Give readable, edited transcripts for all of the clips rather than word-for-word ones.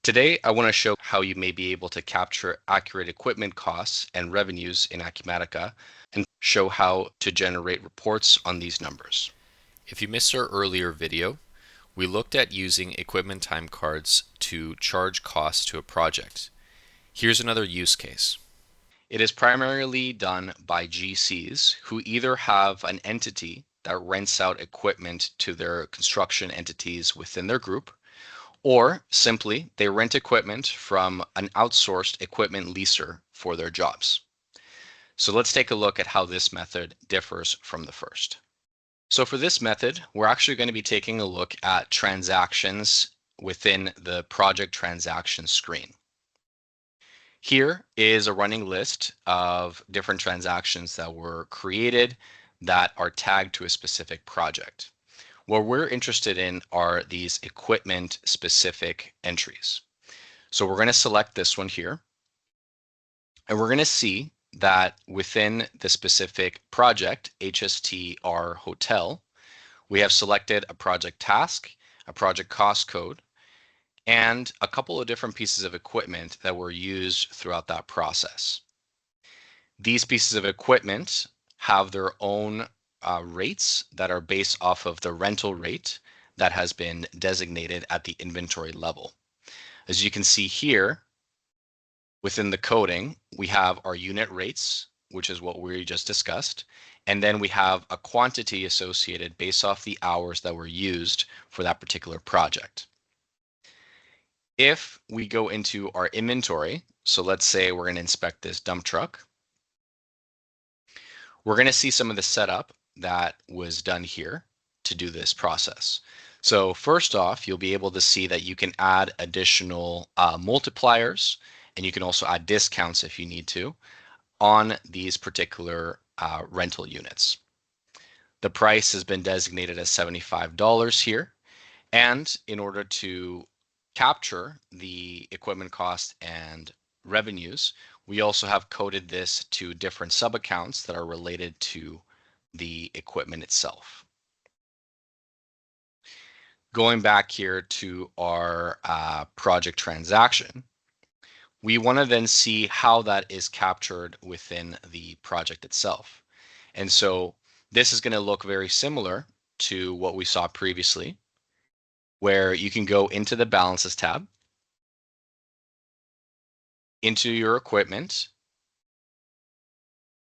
Today, I want to show how you may be able to capture accurate equipment costs and revenues in Acumatica and show how to generate reports on these numbers. If you missed our earlier video, we looked at using equipment time cards to charge costs to a project. Here's another use case. It is primarily done by GCs who either have an entity that rents out equipment to their construction entities within their group, or simply they rent equipment from an outsourced equipment leaser for their jobs. So let's take a look at how this method differs from the first. So for this method, we're actually going to be taking a look at transactions within the project transaction screen. Here is a running list of different transactions that were created that are tagged to a specific project. What we're interested in are these equipment specific entries. So we're going to select this one here, and we're going to see that within the specific project, HSTR Hotel, we have selected a project task, a project cost code, and a couple of different pieces of equipment that were used throughout that process. These pieces of equipment have their own rates that are based off of the rental rate that has been designated at the inventory level. As you can see here, within the coding, we have our unit rates, which is what we just discussed, and then we have a quantity associated based off the hours that were used for that particular project. If we go into our inventory, so let's say we're going to inspect this dump truck, we're going to see some of the setup that was done here to do this process. So first off, you'll be able to see that you can add additional multipliers, and you can also add discounts if you need to on these particular rental units. The price has been designated as $75 here, and in order to capture the equipment cost and revenues, we also have coded this to different sub-accounts that are related to the equipment itself. Going back here to our project transaction, we want to then see how that is captured within the project itself. And so this is going to look very similar to what we saw previously, where you can go into the balances tab, into your equipment,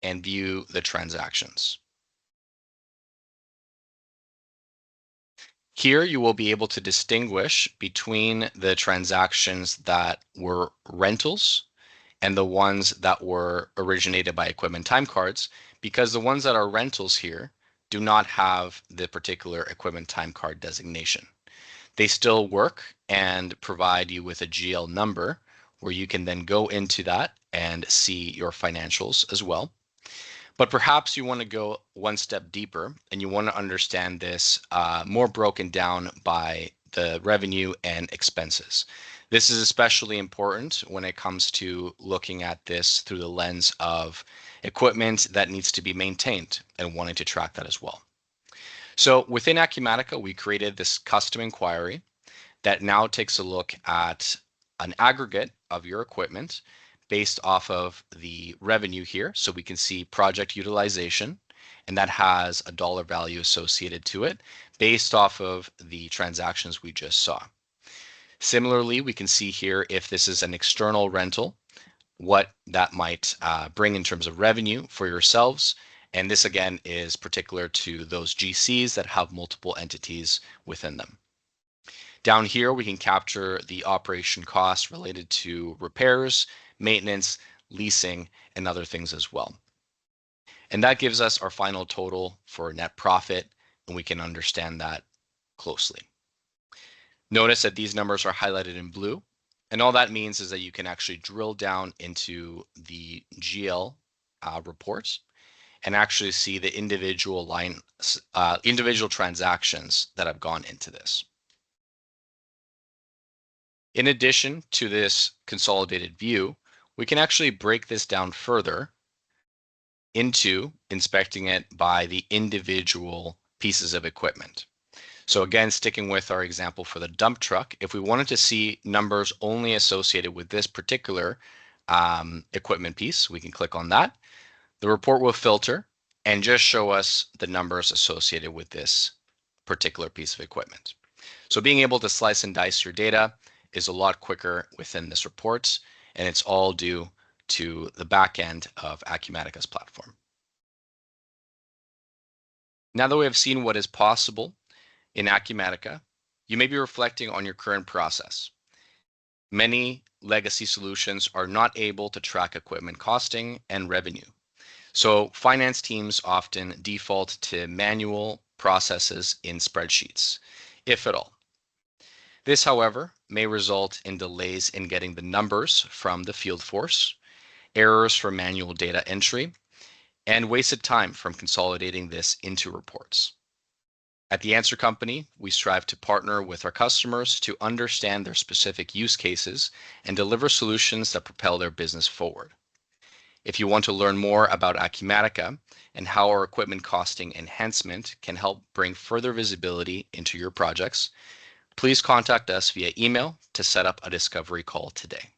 and view the transactions. Here you will be able to distinguish between the transactions that were rentals and the ones that were originated by equipment time cards, because the ones that are rentals here do not have the particular equipment time card designation. They still work and provide you with a GL number where you can then go into that and see your financials as well. But perhaps you want to go one step deeper and you want to understand this more broken down by the revenue and expenses. This is especially important when it comes to looking at this through the lens of equipment that needs to be maintained and wanting to track that as well. So within Acumatica, we created this custom inquiry that now takes a look at an aggregate of your equipment based off of the revenue here. So we can see project utilization, and that has a dollar value associated to it based off of the transactions we just saw. Similarly, we can see here if this is an external rental, what that might bring in terms of revenue for yourselves. And this again is particular to those GCs that have multiple entities within them. Down here, we can capture the operation costs related to repairs, maintenance, leasing, and other things as well. And that gives us our final total for net profit, and we can understand that closely. Notice that these numbers are highlighted in blue, and all that means is that you can actually drill down into the GL reports and actually see the individual individual transactions that have gone into this. In addition to this consolidated view, we can actually break this down further into inspecting it by the individual pieces of equipment. So again, sticking with our example for the dump truck, if we wanted to see numbers only associated with this particular equipment piece, we can click on that. The report will filter and just show us the numbers associated with this particular piece of equipment. So being able to slice and dice your data is a lot quicker within this report, and it's all due to the back end of Acumatica's platform. Now that we have seen what is possible in Acumatica, you may be reflecting on your current process. Many legacy solutions are not able to track equipment costing and revenue. So finance teams often default to manual processes in spreadsheets, if at all. This, however, may result in delays in getting the numbers from the field force, errors from manual data entry, and wasted time from consolidating this into reports. At the Answer Company, we strive to partner with our customers to understand their specific use cases and deliver solutions that propel their business forward. If you want to learn more about Acumatica and how our equipment costing enhancement can help bring further visibility into your projects, please contact us via email to set up a discovery call today.